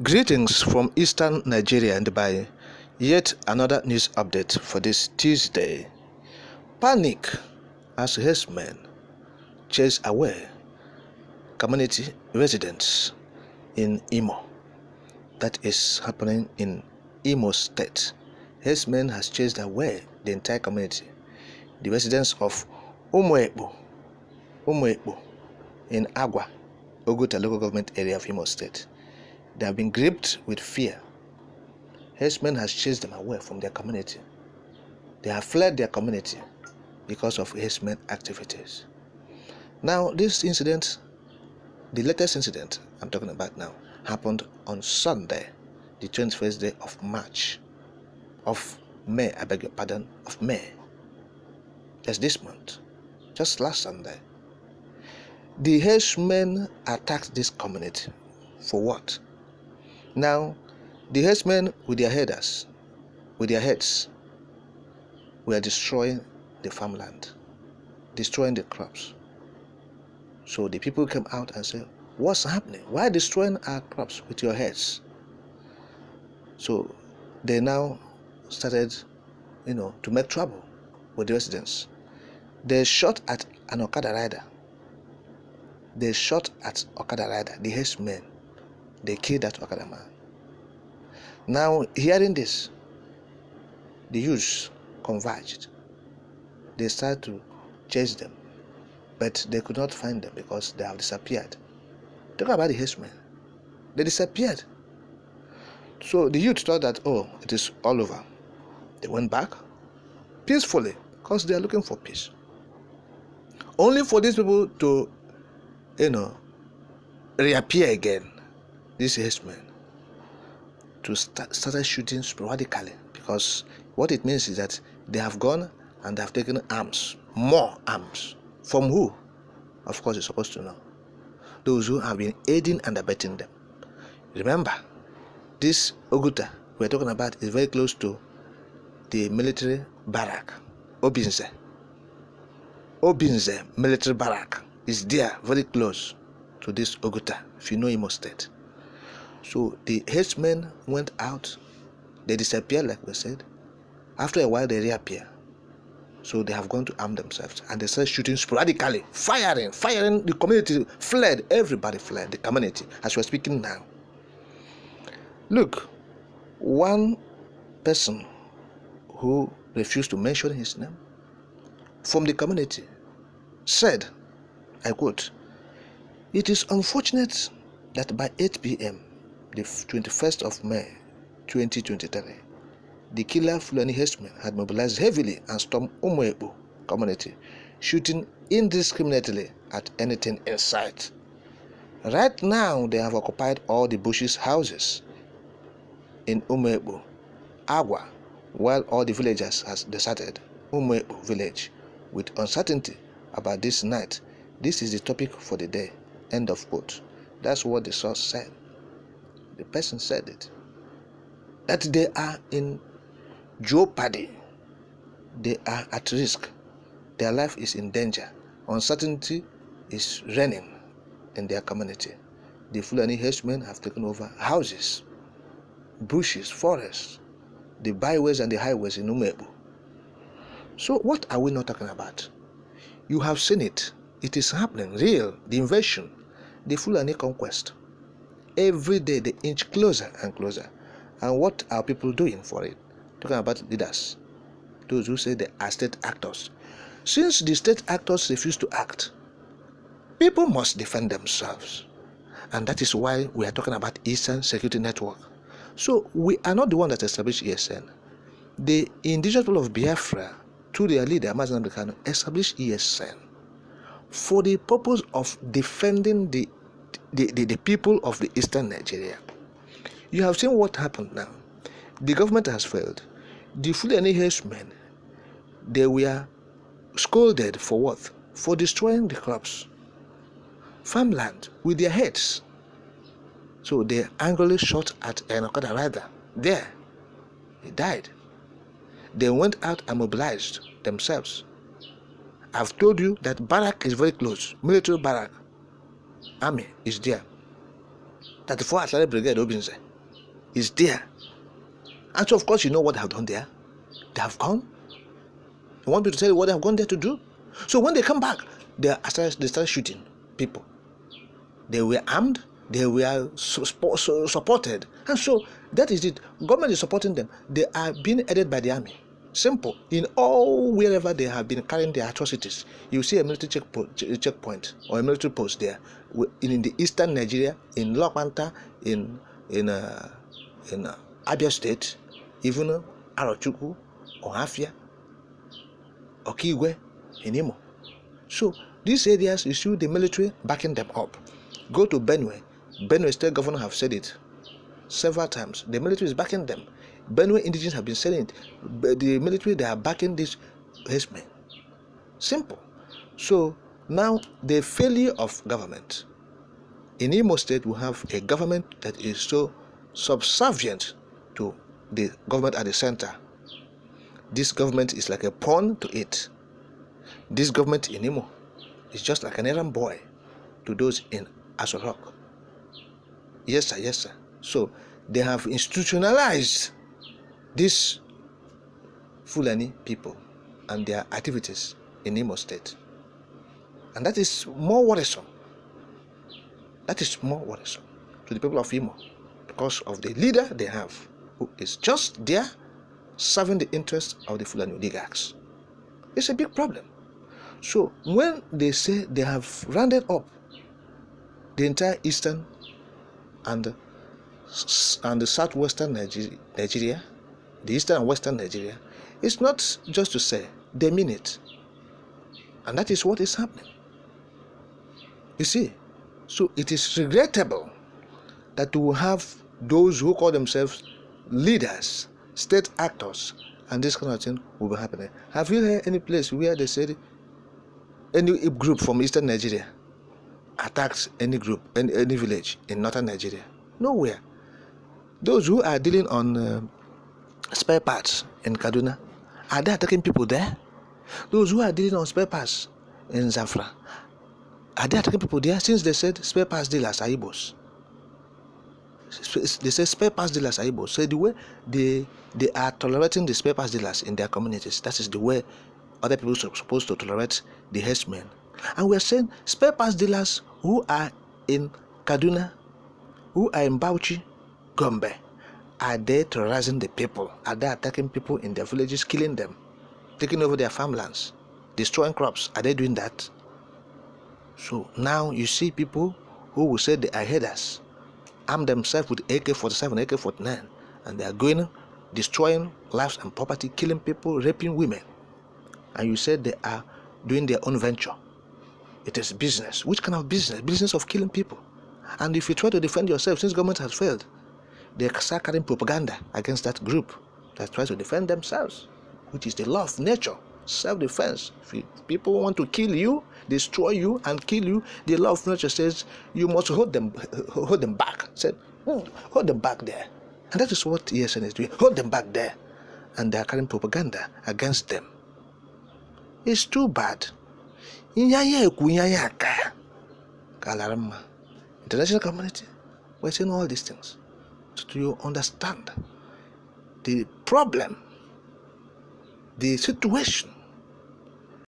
Greetings from Eastern Nigeria and by yet another news update for this Tuesday. Panic as Hèrđsmèň chase away community residents in Imo. That is happening in Imo State. Hèrđsmèň has chased away the entire community. The residents of Umuekpo in Agwa, Oguta local government area of Imo State. They have been gripped with fear. Hèrđsmèň has chased them away from their community. They have fled their community because of Hèrđsmèň activities. Now, this incident, the latest incident I'm talking about now, happened on Sunday, the 21st day of May. Of May. Just this month, just last Sunday. The Hèrđsmèň attacked this community. For what? Now, the Hèrđsmèň with their heads, were destroying the farmland, destroying the crops. So the people came out and said, "What's happening? Why destroying our crops with your heads?" So they now started, to make trouble with the residents. They shot at an Okada rider. The Hèrđsmèň. They killed that Okada man. Now, hearing this, the youths converged. They started to chase them, but they could not find them because they have disappeared. Talk about the Hèrđsmèň. They disappeared. So the youth thought that, it is all over. They went back peacefully because they are looking for peace. Only for these people to, reappear again. This Hèrđsmèň to started shooting sporadically, because what it means is that they have gone and they have taken arms, more arms. From who? Of course, you're supposed to know. Those who have been aiding and abetting them. Remember, this Oguta we're talking about is very close to the military barrack, Obinze military barrack is there, very close to this Oguta, if you know Imo State. So the Hèrđsmèň went out, they disappeared like we said. After a while they reappear. So they have gone to arm themselves and they started shooting sporadically, firing. The community fled, everybody fled, the community, as we're speaking now. Look, one person who refused to mention his name from the community said, I quote, "It is unfortunate that by 8 p.m., the 21st of May 2023, the killer Fulani Hèrđsmèň had mobilized heavily and stormed Umuekpo community, shooting indiscriminately at anything in sight. Right now, they have occupied all the bushes houses in Umuekpo, Agwa, while all the villagers has deserted Umuekpo village with uncertainty about this night. This is the topic for the day." End of quote. That's what the source said. The person said it. That they are in jeopardy. They are at risk. Their life is in danger. Uncertainty is reigning in their community. The Fulani Hèrđsmèň have taken over houses, bushes, forests, the byways and the highways in Umuekpo. So what are we not talking about? You have seen it. It is happening, real. The invasion, the Fulani conquest. Every day they inch closer and closer. And what are people doing for it? Talking about leaders, those who say they are state actors. Since the state actors refuse to act, people must defend themselves. And that is why we are talking about Eastern Security Network. So we are not the one that established ESN. The indigenous people of Biafra, through their leader, Mazen Abdulkano, established ESN for the purpose of defending the people of the Eastern Nigeria. You have seen what happened now. The government has failed. The Fulani Hèrđsmèň, they were scolded for what? For destroying the crops, farmland with their heads. So they angrily shot at an Okada rider. There, he died. They went out and mobilized themselves. I've told you that barrack is very close, military barrack. Army is there. 34 Artillery Brigade Obinze is there. And so, of course, you know what they have done there. They have gone. You want me to tell you what they have gone there to do? So when they come back, they start shooting people. They were armed. They were supported. And so that is it. Government is supporting them. They are being aided by the army. Simple. In all wherever they have been carrying their atrocities, you see a military checkpoint or a military post there. In the eastern Nigeria, in Lokwanta, in Abia State, even Arochukwu, Ohafia, Okigwe, in Imo. So these areas, you see the military backing them up. Go to Benue. Benue State Governor have said it several times. The military is backing them. Benue indigenous have been saying it. The military, they are backing this Hèrđsmèň. Simple. So now the failure of government. In Imo State, we have a government that is so subservient to the government at the center. This government is like a pawn to it. This government in Imo is just like an errand boy to those in Aso Rock. Yes, sir, yes, sir. So they have institutionalized these Fulani people and their activities in Imo State. And that is more worrisome. That is more worrisome to the people of Imo because of the leader they have, who is just there serving the interests of the Fulani oligarchs. It's a big problem. So when they say they have rounded up the entire eastern and the southwestern Nigeria, the eastern and western Nigeria, it's not just to say, they mean it. And that is what is happening. You see, so it is regrettable that we have those who call themselves leaders, state actors, and this kind of thing will be happening. Have you heard any place where they said any group from eastern Nigeria attacks any group, any village in northern Nigeria? Nowhere. Those who are dealing on spare parts in Kaduna, are they attacking people there? Those who are dealing on spare parts in Zafra, are they attacking people there? Since they said spare parts dealers are Igbos. They say spare parts dealers are Igbos. So the way they are tolerating the spare parts dealers in their communities, that is the way other people are supposed to tolerate the Hèrđsmèň. And we are saying spare parts dealers who are in Kaduna, who are in Bauchi, Gombe, are they terrorizing the people? Are they attacking people in their villages, killing them, taking over their farmlands, destroying crops? Are they doing that? So now you see people who will say they are herders, arm themselves with AK-47, AK-49, and they are going, destroying lives and property, killing people, raping women. And you say they are doing their own venture. It is business. Which kind of business? Business of killing people. And if you try to defend yourself, since government has failed, they start carrying propaganda against that group that tries to defend themselves, which is the law of nature, self-defense. If people want to kill you, destroy you, and kill you, the law of nature says you must hold them back. Said, hold them back there. And that is what ESN is doing. Hold them back there. And they are carrying propaganda against them. It's too bad. International community, we're saying all these things. So do you understand the problem, the situation